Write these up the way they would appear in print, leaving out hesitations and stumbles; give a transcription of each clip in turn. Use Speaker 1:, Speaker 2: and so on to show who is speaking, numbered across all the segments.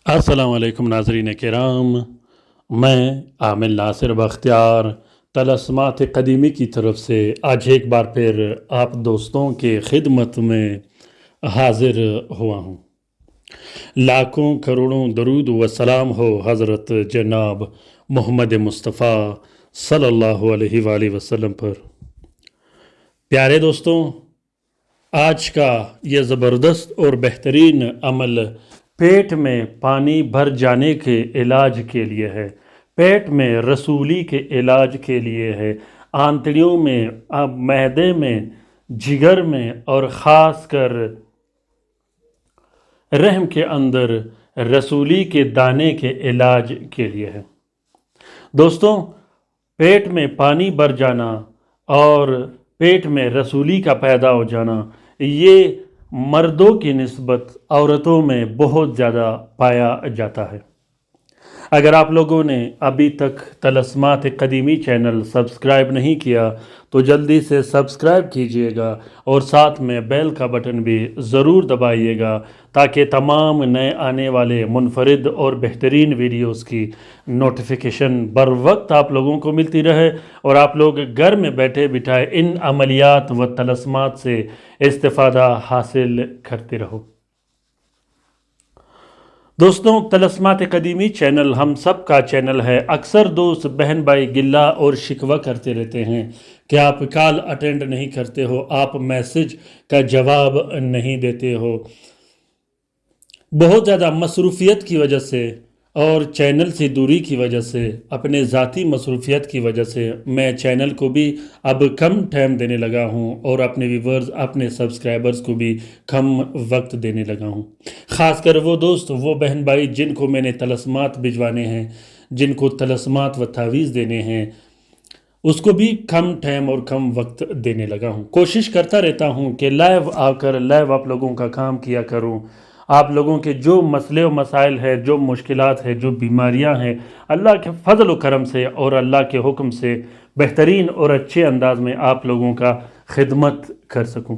Speaker 1: السلام علیکم ناظرین کرام، میں عامل ناصر بختیار طلسمات قدیمی کی طرف سے آج ایک بار پھر آپ دوستوں کے خدمت میں حاضر ہوا ہوں۔ لاکھوں کروڑوں درود و سلام ہو حضرت جناب محمد مصطفیٰ صلی اللہ علیہ وآلہ وسلم پر۔ پیارے دوستوں، آج کا یہ زبردست اور بہترین عمل پیٹ میں پانی بھر جانے کے علاج کے لیے ہے، پیٹ میں رسولی کے علاج کے لیے ہے، آنتڑیوں میں، معدے میں، جگر میں اور خاص کر رحم کے اندر رسولی کے دانے کے علاج کے لیے ہے۔ دوستوں، پیٹ میں پانی بھر جانا اور پیٹ میں رسولی کا پیدا ہو جانا، یہ مردوں کی نسبت عورتوں میں بہت زیادہ پایا جاتا ہے۔ اگر آپ لوگوں نے ابھی تک طلسمات قدیمی چینل سبسکرائب نہیں کیا تو جلدی سے سبسکرائب کیجئے گا اور ساتھ میں بیل کا بٹن بھی ضرور دبائیے گا تاکہ تمام نئے آنے والے منفرد اور بہترین ویڈیوز کی نوٹیفیکیشن بر وقت آپ لوگوں کو ملتی رہے اور آپ لوگ گھر میں بیٹھے بٹھائے ان عملیات و طلسمات سے استفادہ حاصل کرتے رہو۔ دوستوں، طلسمات قدیمی چینل ہم سب کا چینل ہے۔ اکثر دوست بہن بھائی گلہ اور شکوہ کرتے رہتے ہیں کہ آپ کال اٹینڈ نہیں کرتے ہو، آپ میسج کا جواب نہیں دیتے ہو۔ بہت زیادہ مصروفیت کی وجہ سے اور چینل سے دوری کی وجہ سے، اپنے ذاتی مصروفیت کی وجہ سے میں چینل کو بھی اب کم ٹائم دینے لگا ہوں اور اپنے ویورز، اپنے سبسکرائبرز کو بھی کم وقت دینے لگا ہوں۔ خاص کر وہ دوست، وہ بہن بھائی جن کو میں نے طلسمات بھجوانے ہیں، جن کو طلسمات و تعویذ دینے ہیں، اس کو بھی کم ٹائم اور کم وقت دینے لگا ہوں۔ کوشش کرتا رہتا ہوں کہ لائیو آ کر لائیو آپ لوگوں کا کام کیا کروں۔ آپ لوگوں کے جو مسئلے و مسائل ہیں، جو مشکلات ہیں، جو بیماریاں ہیں، اللہ کے فضل و کرم سے اور اللہ کے حکم سے بہترین اور اچھے انداز میں آپ لوگوں کا خدمت کر سکوں۔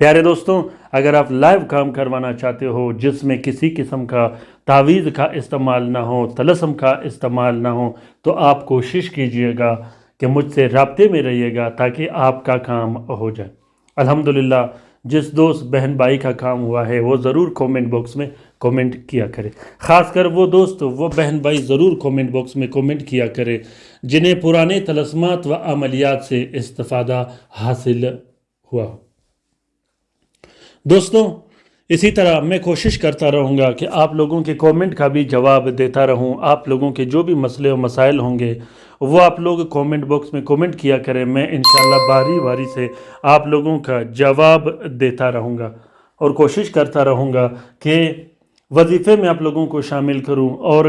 Speaker 1: پیارے دوستوں، اگر آپ لائیو کام کروانا چاہتے ہو جس میں کسی قسم کا تعویذ کا استعمال نہ ہو، طلسم کا استعمال نہ ہو، تو آپ کوشش کیجئے گا کہ مجھ سے رابطے میں رہیے گا تاکہ آپ کا کام ہو جائے۔ الحمدللہ، جس دوست بہن بھائی کا کام ہوا ہے وہ ضرور کومنٹ باکس میں کومنٹ کیا کرے۔ خاص کر وہ دوست، وہ بہن بھائی ضرور کومنٹ باکس میں کومنٹ کیا کرے جنہیں پرانے طلسمات و عملیات سے استفادہ حاصل ہوا۔ دوستوں، اسی طرح میں کوشش کرتا رہوں گا کہ آپ لوگوں کے کومنٹ کا بھی جواب دیتا رہوں۔ آپ لوگوں کے جو بھی مسئلے و مسائل ہوں گے وہ آپ لوگ کومنٹ باکس میں کومنٹ کیا کریں، میں انشاءاللہ باری باری سے آپ لوگوں کا جواب دیتا رہوں گا اور کوشش کرتا رہوں گا کہ وظیفے میں آپ لوگوں کو شامل کروں اور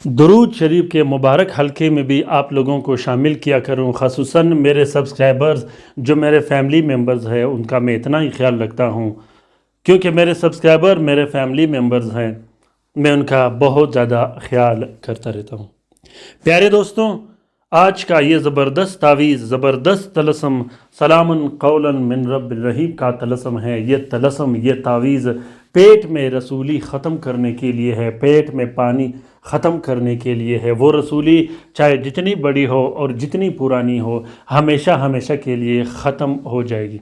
Speaker 1: درود شریف کے مبارک حلقے میں بھی آپ لوگوں کو شامل کیا کروں۔ خصوصاً میرے سبسکرائبرز جو میرے فیملی ممبرز ہیں ان کا میں اتنا ہی خیال رکھتا ہوں، کیونکہ میرے سبسکرائبر میرے فیملی ممبرز ہیں، میں ان کا بہت زیادہ خیال کرتا رہتا ہوں۔ پیارے دوستوں، آج کا یہ زبردست تعویذ، زبردست طلسم، سلام قولا من رب الرحیم کا طلسم ہے۔ یہ طلسم، یہ تعویذ پیٹ میں رسولی ختم کرنے کے لیے ہے، پیٹ میں پانی ختم کرنے کے لیے ہے۔ وہ رسولی چاہے جتنی بڑی ہو اور جتنی پرانی ہو، ہمیشہ ہمیشہ کے لیے ختم ہو جائے گی۔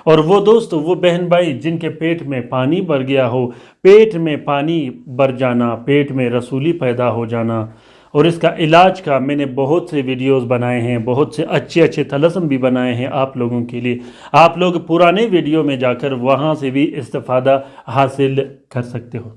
Speaker 1: اور وہ دوست، وہ بہن بھائی جن کے پیٹ میں پانی بھر گیا ہو، پیٹ میں پانی بھر جانا، پیٹ میں رسولی پیدا ہو جانا، اور اس کا علاج کا میں نے بہت سے ویڈیوز بنائے ہیں، بہت سے اچھے اچھے طلسم بھی بنائے ہیں آپ لوگوں کے لیے۔ آپ لوگ پرانے ویڈیو میں جا کر وہاں سے بھی استفادہ حاصل کر سکتے ہو۔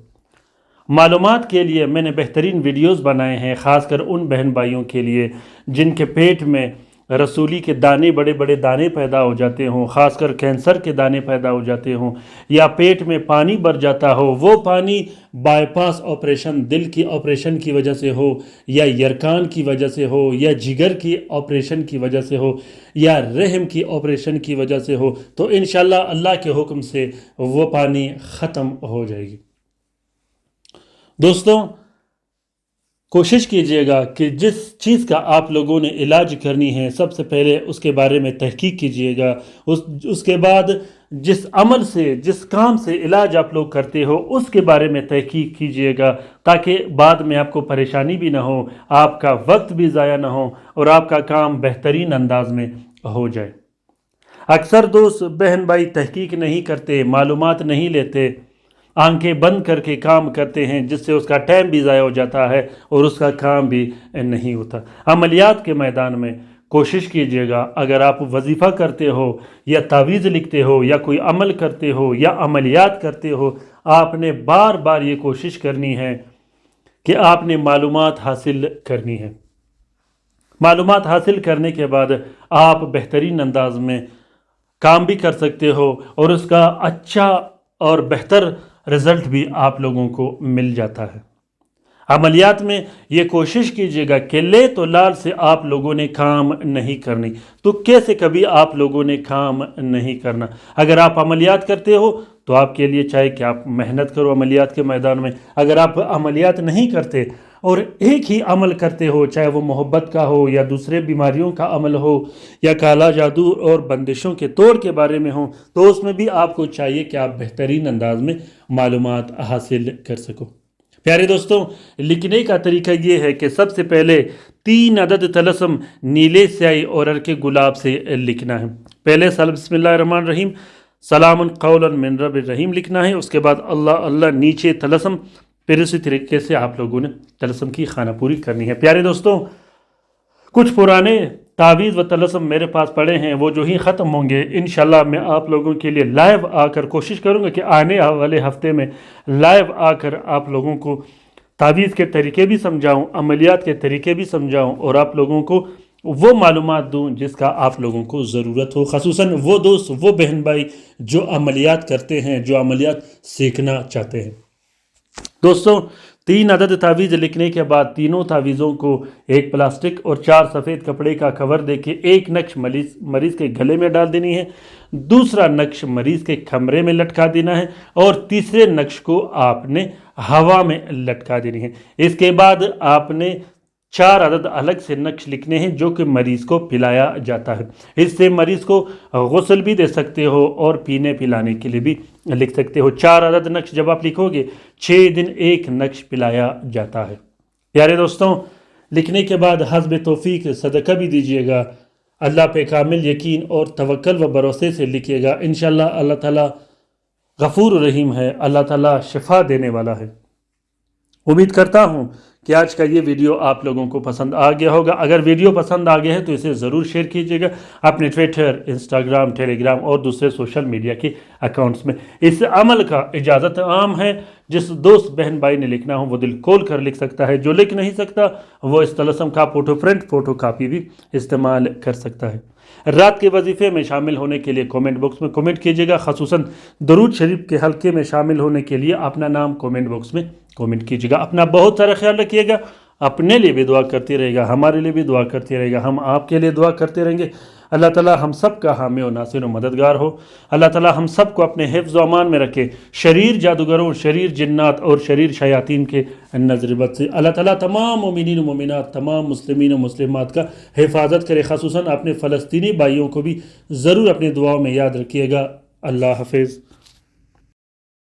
Speaker 1: معلومات کے لیے میں نے بہترین ویڈیوز بنائے ہیں، خاص کر ان بہن بھائیوں کے لیے جن کے پیٹ میں رسولی کے دانے، بڑے بڑے دانے پیدا ہو جاتے ہوں، خاص کر کینسر کے دانے پیدا ہو جاتے ہوں، یا پیٹ میں پانی بھر جاتا ہو۔ وہ پانی بائی پاس آپریشن، دل کی آپریشن کی وجہ سے ہو، یا یرکان کی وجہ سے ہو، یا جگر کی آپریشن کی وجہ سے ہو، یا رحم کی آپریشن کی وجہ سے ہو، تو انشاءاللہ اللہ کے حکم سے وہ پانی ختم ہو جائے گی۔ دوستوں، کوشش کیجئے گا کہ جس چیز کا آپ لوگوں نے علاج کرنی ہے سب سے پہلے اس کے بارے میں تحقیق کیجئے گا، اس کے بعد جس عمل سے جس کام سے علاج آپ لوگ کرتے ہو اس کے بارے میں تحقیق کیجئے گا، تاکہ بعد میں آپ کو پریشانی بھی نہ ہو، آپ کا وقت بھی ضائع نہ ہو اور آپ کا کام بہترین انداز میں ہو جائے۔ اکثر دوست بہن بھائی تحقیق نہیں کرتے، معلومات نہیں لیتے، آنکھیں بند کر کے کام کرتے ہیں، جس سے اس کا ٹائم بھی ضائع ہو جاتا ہے اور اس کا کام بھی نہیں ہوتا۔ عملیات کے میدان میں کوشش کیجئے گا، اگر آپ وظیفہ کرتے ہو یا تعویذ لکھتے ہو یا کوئی عمل کرتے ہو یا عملیات کرتے ہو، آپ نے بار بار یہ کوشش کرنی ہے کہ آپ نے معلومات حاصل کرنی ہے۔ معلومات حاصل کرنے کے بعد آپ بہترین انداز میں کام بھی کر سکتے ہو اور اس کا اچھا اور بہتر رزلٹ بھی آپ لوگوں کو مل جاتا ہے۔ عملیات میں یہ کوشش کیجئے گا کہ لے تو لال سے آپ لوگوں نے کام نہیں کرنی، تو کیسے کبھی آپ لوگوں نے کام نہیں کرنا۔ اگر آپ عملیات کرتے ہو تو آپ کے لیے چاہے کہ آپ محنت کرو عملیات کے میدان میں، اگر آپ عملیات نہیں کرتے اور ایک ہی عمل کرتے ہو، چاہے وہ محبت کا ہو یا دوسرے بیماریوں کا عمل ہو یا کالا جادو اور بندشوں کے توڑ کے بارے میں ہو، تو اس میں بھی آپ کو چاہیے کہ آپ بہترین انداز میں معلومات حاصل کر سکو۔ پیارے دوستوں، لکھنے کا طریقہ یہ ہے کہ سب سے پہلے 3 عدد طلسم نیلے سیاہی اور ہلکے گلاب سے لکھنا ہے۔ پہلے بسم اللہ الرحمن الرحیم سلام قولا من رب الرحیم لکھنا ہے، اس کے بعد اللہ اللہ نیچے طلسم، پھر اسی طریقے سے آپ لوگوں نے طلسم کی خانہ پوری کرنی ہے۔ پیارے دوستوں، کچھ پرانے تعویذ و طلسم میرے پاس پڑے ہیں، وہ جو ہی ختم ہوں گے انشاءاللہ میں آپ لوگوں کے لیے لائیو آ کر کوشش کروں گا کہ آنے والے ہفتے میں لائیو آ کر آپ لوگوں کو تعویذ کے طریقے بھی سمجھاؤں، عملیات کے طریقے بھی سمجھاؤں اور آپ لوگوں کو وہ معلومات دوں جس کا آپ لوگوں کو ضرورت ہو، خصوصاً وہ دوست وہ بہن بھائی جو عملیات کرتے ہیں، جو عملیات سیکھنا چاہتے ہیں۔ دوستوں، 3 عدد تعویذ لکھنے کے بعد تینوں تعویذوں کو ایک پلاسٹک اور 4 سفید کپڑے کا کور دے کے ایک نقش مریض کے گلے میں ڈال دینی ہے، دوسرا نقش مریض کے کمرے میں لٹکا دینا ہے اور تیسرے نقش کو آپ نے ہوا میں لٹکا دینی ہے۔ اس کے بعد آپ نے 4 عدد الگ سے نقش لکھنے ہیں جو کہ مریض کو پلایا جاتا ہے۔ اس سے مریض کو غسل بھی دے سکتے ہو اور پینے پلانے کے لیے بھی لکھ سکتے ہو۔ 4 عدد نقش جب آپ لکھو گے 6 دن ایک نقش پلایا جاتا ہے۔ پیارے دوستوں، لکھنے کے بعد حسب توفیق صدقہ بھی دیجیے گا، اللہ پہ کامل یقین اور توکل و بھروسے سے لکھیے گا، انشاءاللہ اللہ تعالیٰ غفور رحیم ہے، اللہ تعالیٰ شفا دینے والا ہے۔ امید کرتا ہوں کہ آج کا یہ ویڈیو آپ لوگوں کو پسند آ گیا ہوگا۔ اگر ویڈیو پسند آ گیا ہے تو اسے ضرور شیئر کیجیے گا اپنے ٹویٹر، انسٹاگرام، ٹیلی گرام اور دوسرے سوشل میڈیا کے اکاؤنٹس میں۔ اس عمل کا اجازت عام ہے، جس دوست بہن بھائی نے لکھنا ہو وہ دل کھول کر لکھ سکتا ہے، جو لکھ نہیں سکتا وہ اس طلسم کا فوٹو کاپی بھی استعمال کر سکتا ہے۔ رات کے وظیفے میں شامل ہونے کے لیے کومنٹ باکس میں کومنٹ کیجیے گا، خصوصاً درود شریف کے حلقے میں شامل ہونے کے لیے اپنا نام کومنٹ باکس میں کومنٹ کیجیے گا۔ اپنا بہت سارا خیال رکھیے گا، اپنے لیے بھی دعا کرتے رہے گا، ہمارے لیے بھی دعا کرتے رہے گا، ہم آپ کے لیے دعا کرتے رہیں گے۔ اللہ تعالیٰ ہم سب کا حامی و ناصر و مددگار ہو۔ اللہ تعالیٰ ہم سب کو اپنے حفظ و امان میں رکھے، شریر جادوگروں، شریر جنات اور شریر شیاطین کے نظر بد سے۔ اللہ تعالیٰ تمام مومنین و مومنات، تمام مسلمین و مسلمات کا حفاظت کرے، خصوصاً اپنے فلسطینی بھائیوں کو بھی ضرور اپنی دعاؤں میں یاد رکھیے گا۔ اللہ حافظ۔